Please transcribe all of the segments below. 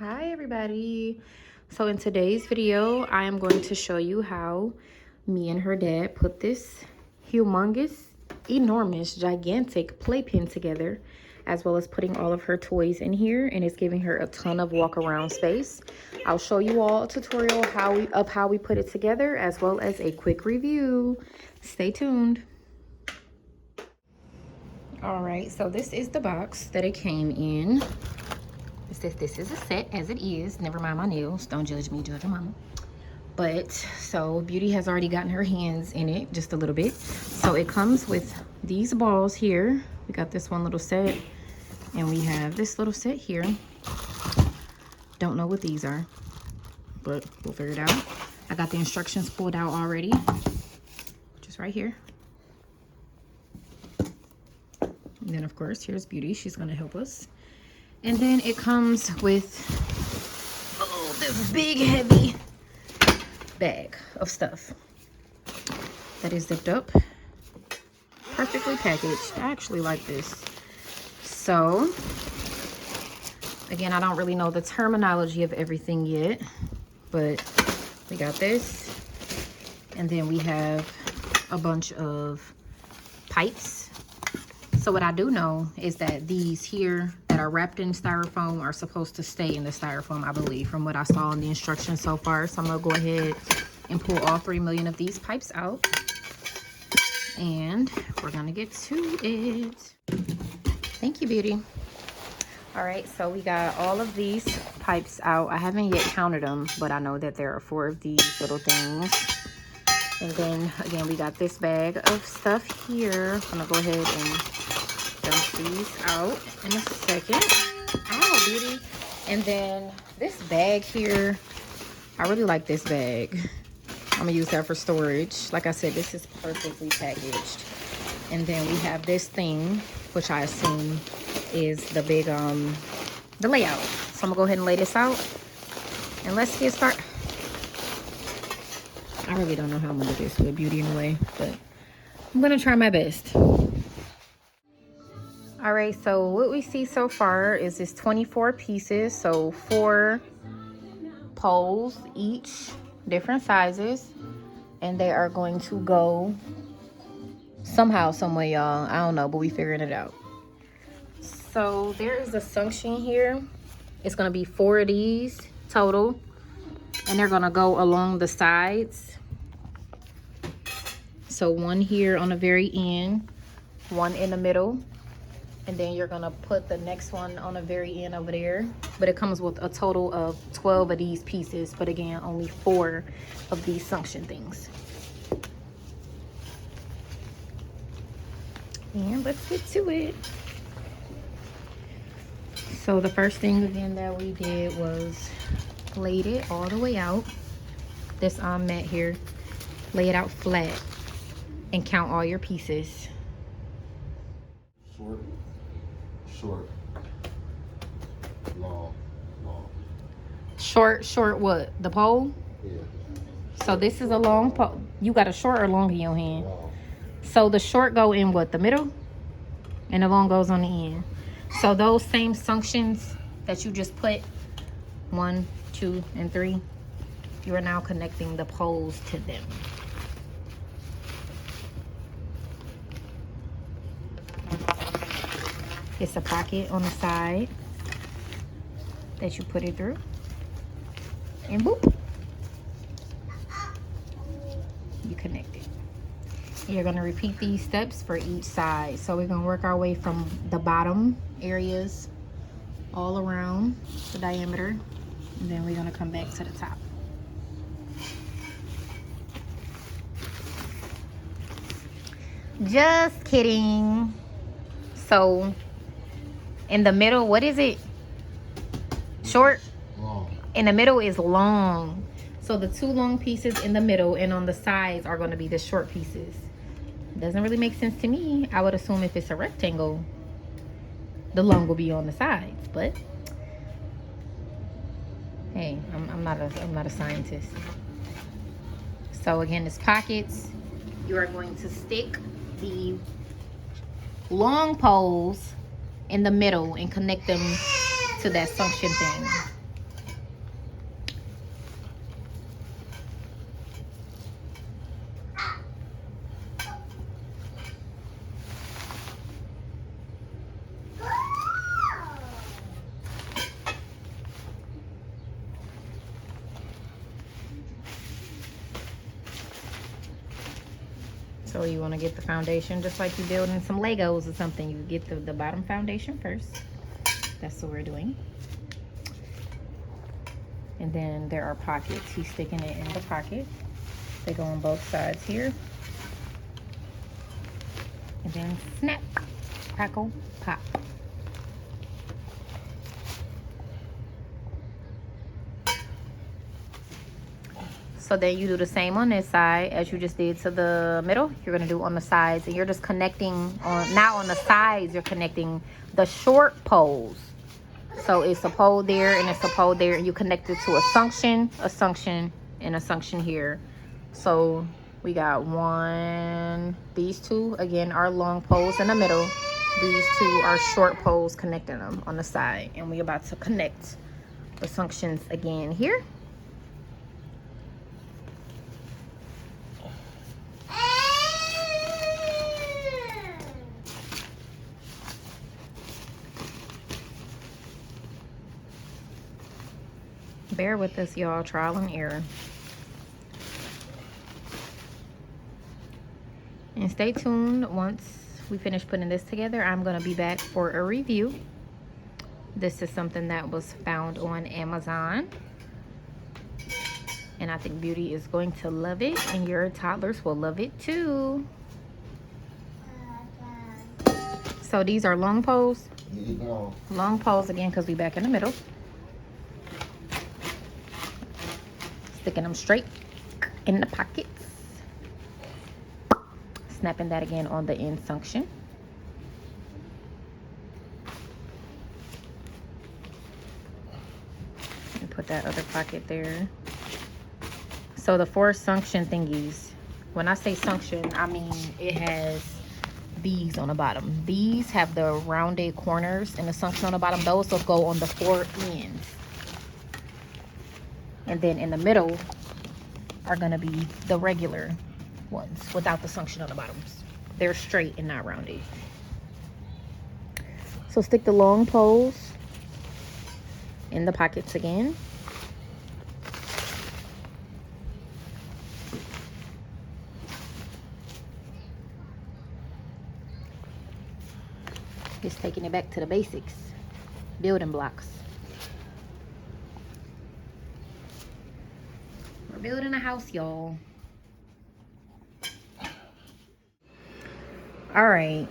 Hi everybody. So in today's video, I am going to show you how me and her dad put this humongous, enormous, gigantic playpen together, as well as putting all of her toys in here, and it's giving her a ton of walk around space. I'll show you all a tutorial of how we put it together, as well as a quick review. Stay tuned. All right, so this is the box that it came in. This is a set as it is. Never mind my nails. Don't judge me, judge your mama. But so Beauty has already gotten her hands in it just a little bit. So it comes with these balls here. We got this one little set, and we have this little set here. Don't know what these are, but we'll figure it out. I got the instructions pulled out already, just right here. And then of course here's Beauty. She's gonna help us. And then it comes with, oh, this big heavy bag of stuff that is zipped up, perfectly packaged. I actually like this. So again, I don't really know the terminology of everything yet, but we got this. And then we have a bunch of pipes. So what I do know is that these here that are wrapped in styrofoam are supposed to stay in the styrofoam, I believe, from what I saw in the instructions so far. So I'm gonna go ahead and pull all 3 million of these pipes out, and we're gonna get to it. Thank you, Beauty. All right, so we got all of these pipes out. I haven't yet counted them, but I know that there are 4 of these little things. And then again, we got this bag of stuff here. I'm gonna go ahead and dump these out in a second. Ow, Beauty. And then this bag here, I really like this bag. I'm gonna use that for storage. Like I said, this is perfectly packaged. And then we have this thing, which I assume is the big the layout. So I'm gonna go ahead and lay this out, and let's get started. I really don't know how I'm gonna do this with Beauty anyway, but I'm gonna try my best. All right, so what we see so far is this 24 pieces, so 4 poles each, different sizes, and they are going to go somehow, some way, y'all. I don't know, but we figuring it out. So there is a suction here. It's gonna be 4 of these total, and they're gonna go along the sides. So 1 here on the very end, 1 in the middle, and then you're gonna put the next one on the very end over there. But it comes with a total of 12 of these pieces, but again, only 4 of these suction things. And let's get to it. So the first thing again that we did was laid it all the way out. This mat here, lay it out flat and count all your pieces. Short, short, long, long. Short what? The pole? Yeah. So this is a long pole. You got a short or long in your hand? Long. So the short go in what? The middle? And the long goes on the end. So those same suctions that you just put, 1, 2, and 3, you are now connecting the poles to them. It's a pocket on the side that you put it through, and boop, you connect it. You're going to repeat these steps for each side. So we're going to work our way from the bottom areas all around the diameter, and then we're going to come back to the top. Just kidding. So in the middle, what is it? Short? Long. In the middle is long. So the 2 long pieces in the middle, and on the sides are going to be the short pieces. Doesn't really make sense to me. I would assume if it's a rectangle, the long will be on the sides, but hey, I'm not a scientist. So again, it's pockets. You are going to stick the long poles in the middle and connect them to that suction thing. So you want to get the foundation just like you building some Legos or something. You get the bottom foundation first. That's what we're doing. And then there are pockets. He's sticking it in the pocket. They go on both sides here. And then snap, crackle, pop. So then you do the same on this side as you just did to the middle. You're gonna do on the sides, and you're just connecting on, now on the sides, you're connecting the short poles. So it's a pole there and it's a pole there, and you connect it to a suction, and a suction here. So we got one, these two, again, are long poles in the middle. These two are short poles connecting them on the side. And we about to connect the suctions again here. Bear with us, y'all. Trial and error. And stay tuned. Once we finish putting this together, I'm going to be back for a review. This is something that was found on Amazon. And I think Beauty is going to love it. And your toddlers will love it too. So these are long poles. Long poles again because we back in the middle. Sticking them straight in the pockets. Snapping that again on the end suction. And put that other pocket there. So the 4 suction thingies, when I say suction, I mean it has these on the bottom. These have the rounded corners and the suction on the bottom. Those will go on the 4 ends. And then in the middle are going to be the regular ones without the suction on the bottoms. They're straight and not rounded. So stick the long poles in the pockets again. Just taking it back to the basics. Building blocks. We're building a house, y'all. All right.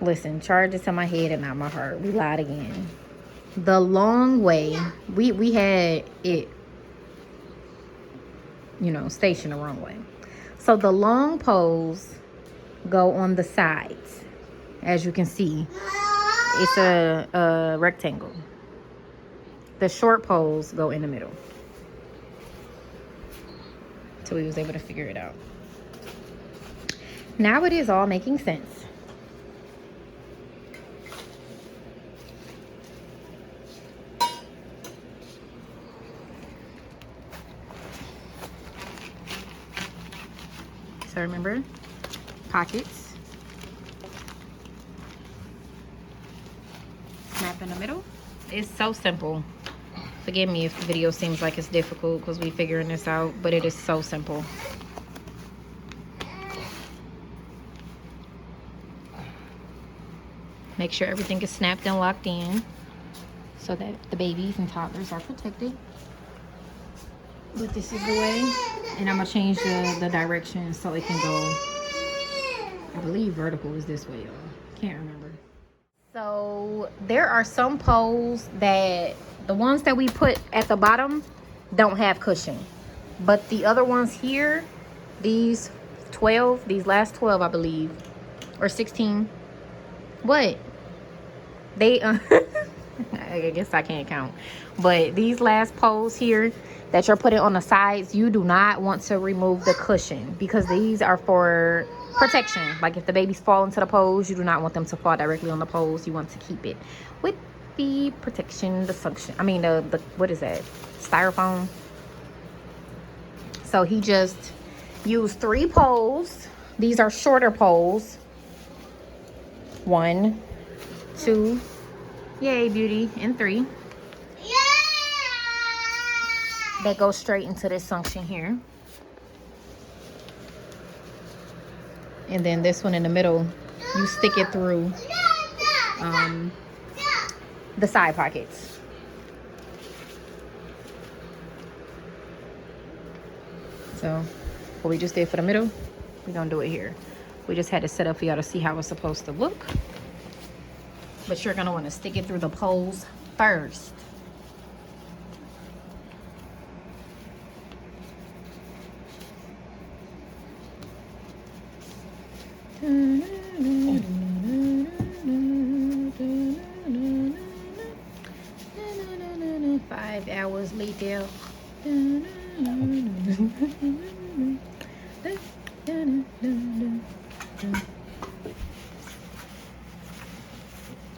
Listen, charge it to my head and not my heart. We lied again. The long way, we had it, you know, stationed the wrong way. So the long poles go on the sides. As you can see, it's a rectangle. The short poles go in the middle. So we was able to figure it out. Now it is all making sense. So remember, pockets. Snap in the middle. It's so simple. Forgive me if the video seems like it's difficult because we're figuring this out, but it is so simple. Make sure everything is snapped and locked in so that the babies and toddlers are protected. But this is the way. And I'm going to change the direction so it can go, I believe vertical is this way, y'all. Can't remember. So there are some poles that, the ones that we put at the bottom don't have cushion. But the other ones here, these 12, these last 12, I believe, or 16. What? They, I guess I can't count. But these last poles here that you're putting on the sides, you do not want to remove the cushion because these are for protection. Like if the babies fall into the poles, you do not want them to fall directly on the poles. You want to keep it with the protection, the suction. I mean, the what is that? Styrofoam. So he just used 3 poles. These are shorter poles. 1, 2, yay, Beauty, and 3. That goes straight into this suction here. And then this one in the middle, you stick it through the side pockets. So what we just did for the middle, we're gonna do it here. We just had to set up for y'all to see how it's supposed to look. But you're gonna wanna stick it through the poles first. Five hours later.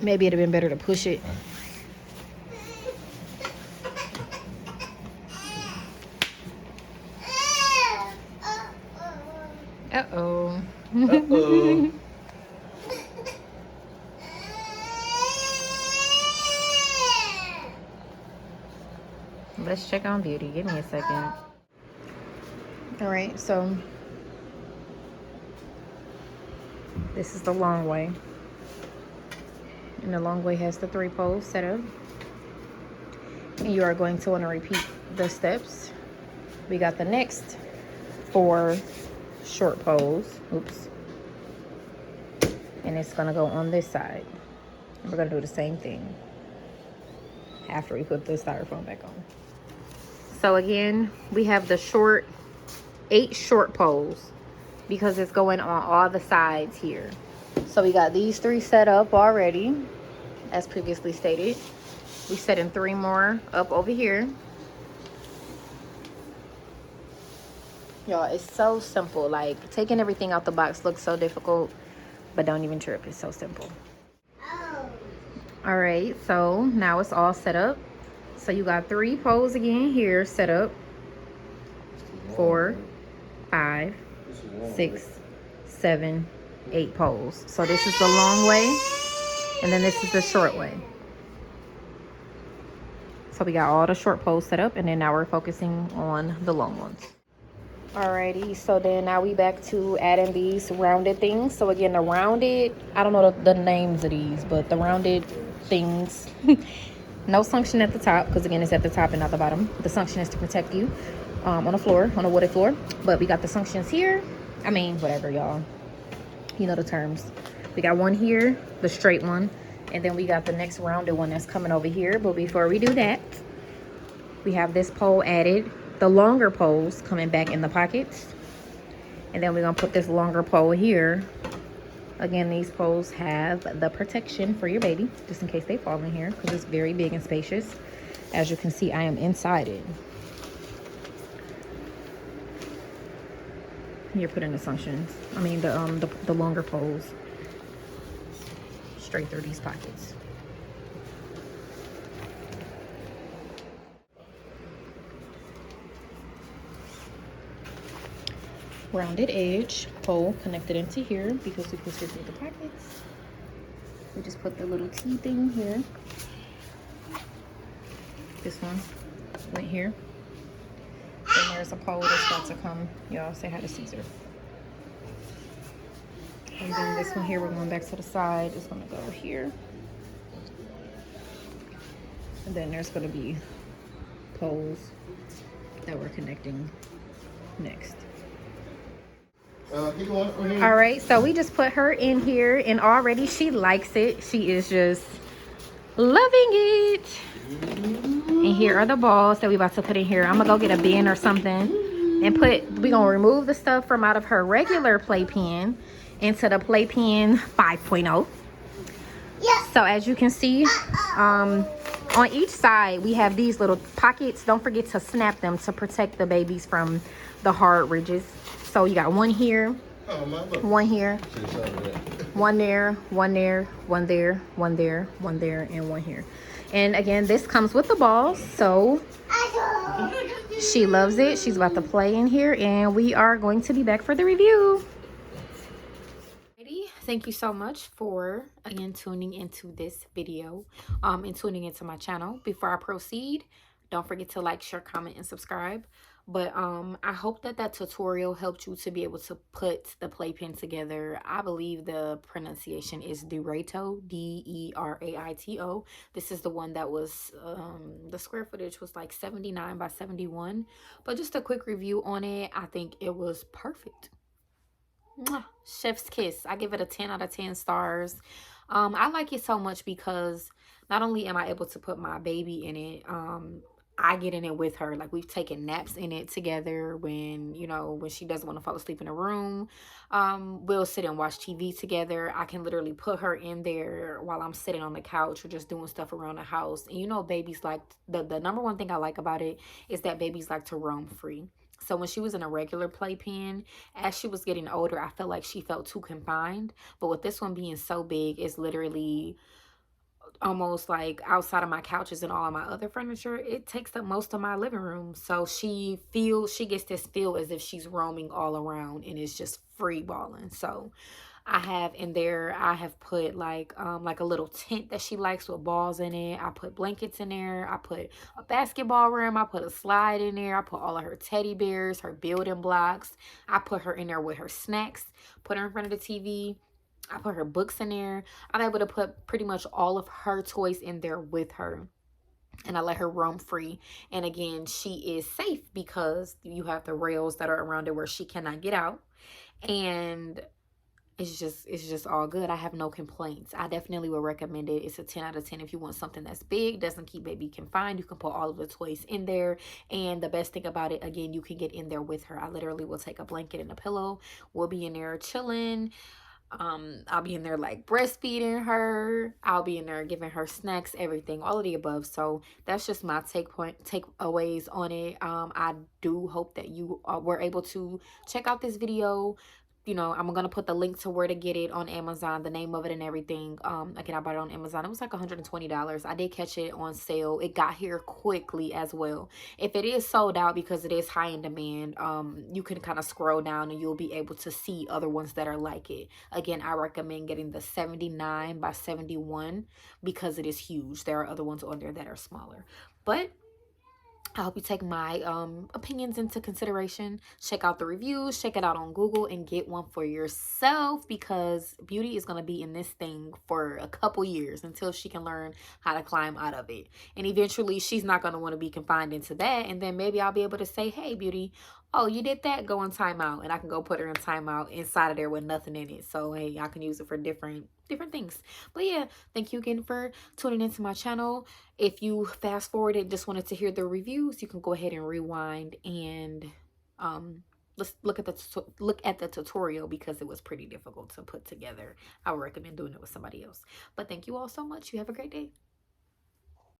Maybe it'd have been better to push it. Uh-oh. Uh-oh. Let's check on Beauty. Give me a second. All right, so this is the long way. And the long way has the 3 poles set up. And you are going to want to repeat the steps. We got the next 4 short poles. Oops. And it's going to go on this side. And we're going to do the same thing after we put the styrofoam back on. So again, we have the 8 short poles because it's going on all the sides here. So we got these 3 set up already, as previously stated. We set in 3 more up over here. Y'all, it's so simple. Like, taking everything out the box looks so difficult, but don't even trip. It's so simple. All right, so now it's all set up. So you got 3 poles again here set up. 4, 5, 6, 7, 8 poles. So this is the long way, and then this is the short way. So we got all the short poles set up, and then now we're focusing on the long ones. Alrighty, so then now we back to adding these rounded things. So again, the rounded, I don't know the names of these, but the rounded things, no suction at the top, because again, it's at the top and not the bottom. The suction is to protect you on the floor, on a wooded floor. But we got the suctions here. I mean, whatever, y'all. You know the terms. We got one here, the straight one, and then we got the next rounded one that's coming over here. But before we do that, we have this pole added, the longer poles coming back in the pockets, and then we're gonna put this longer pole here. Again, these poles have the protection for your baby, just in case they fall in here, because it's very big and spacious. As you can see, I am inside it. You're putting the suctions, I mean the longer poles straight through these pockets. Rounded edge pole connected into here because we pushed it through the pockets. We just put the little T thing here. This one went here. Then there's a pole that's about to come. Y'all say hi to Caesar. And then this one here, we're going back to the side. It's going to go here. And then there's going to be poles that we're connecting next. All right, so we just put her in here, and already she likes it. She is just loving it. And here are the balls that we about to put in here. I'm gonna go get a bin or something and we're gonna remove the stuff from out of her regular playpen into the Playpen 5.0. So as you can see, on each side we have these little pockets. Don't forget to snap them to protect the babies from the hard ridges. So you got one here, one here, one there, one there, one there, one there, one there, and one here. And again, this comes with the balls, so she loves it. She's about to play in here, and we are going to be back for the review. Thank you so much for again tuning into this video and tuning into my channel. Before I proceed, don't forget to like, share, comment, and subscribe. But I hope that that tutorial helped you to be able to put the playpen together. I believe the pronunciation is Deraito, Deraito. This is the one that was the square footage was like 79 by 71. But just a quick review on it, I think it was perfect. Mwah. Chef's kiss. I give it a 10 out of 10 stars. I like it so much because not only am I able to put my baby in it, I get in it with her. Like, we've taken naps in it together when, you know, when she doesn't want to fall asleep in a room. We'll sit and watch TV together. I can literally put her in there while I'm sitting on the couch or just doing stuff around the house. And you know, babies like, the number one thing I like about it is that babies like to roam free. So when she was in a regular playpen, as she was getting older, I felt like she felt too confined. But with this one being so big, it's literally almost like outside of my couches and all of my other furniture. It takes up most of my living room. So she gets this feel as if she's roaming all around and it's just free balling. So I have in there, I have put like a little tent that she likes with balls in it. I put blankets in there. I put a basketball rim. I put a slide in there. I put all of her teddy bears, her building blocks. I put her in there with her snacks, put her in front of the TV. I put her books in there. I'm able to put pretty much all of her toys in there with her. And I let her roam free. And again, she is safe because you have the rails that are around her where she cannot get out. And it's just all good. I have no complaints. I definitely would recommend it. It's a 10 out of 10 if you want something that's big, doesn't keep baby confined. You can put all of the toys in there. And the best thing about it, again, you can get in there with her. I literally will take a blanket and a pillow. We'll be in there chilling. I'll be in there like breastfeeding her. I'll be in there giving her snacks, everything, all of the above. So that's just my takeaways on it. I do hope that you were able to check out this video. You know, I'm gonna put the link to where to get it on Amazon, the name of it and everything. Again, I bought it on Amazon. It was like $120. I did catch it on sale. It got here quickly as well. If it is sold out because it is high in demand, you can kind of scroll down and you'll be able to see other ones that are like it. Again, I recommend getting the 79 by 71 because it is huge. There are other ones on there that are smaller, but I hope you take my opinions into consideration. Check out the reviews, check it out on Google, and get one for yourself because Beauty is going to be in this thing for a couple years until she can learn how to climb out of it. And eventually, she's not going to want to be confined into that. And then maybe I'll be able to say, hey, Beauty, oh, you did that? Go in timeout. And I can go put her in timeout inside of there with nothing in it. So, hey, I can use it for different things. But yeah, thank you again for tuning into my channel. If you fast forward and just wanted to hear the reviews, you can go ahead and rewind and let's look at the tutorial because it was pretty difficult to put together. I would recommend doing it with somebody else. But thank you all so much. You have a great day.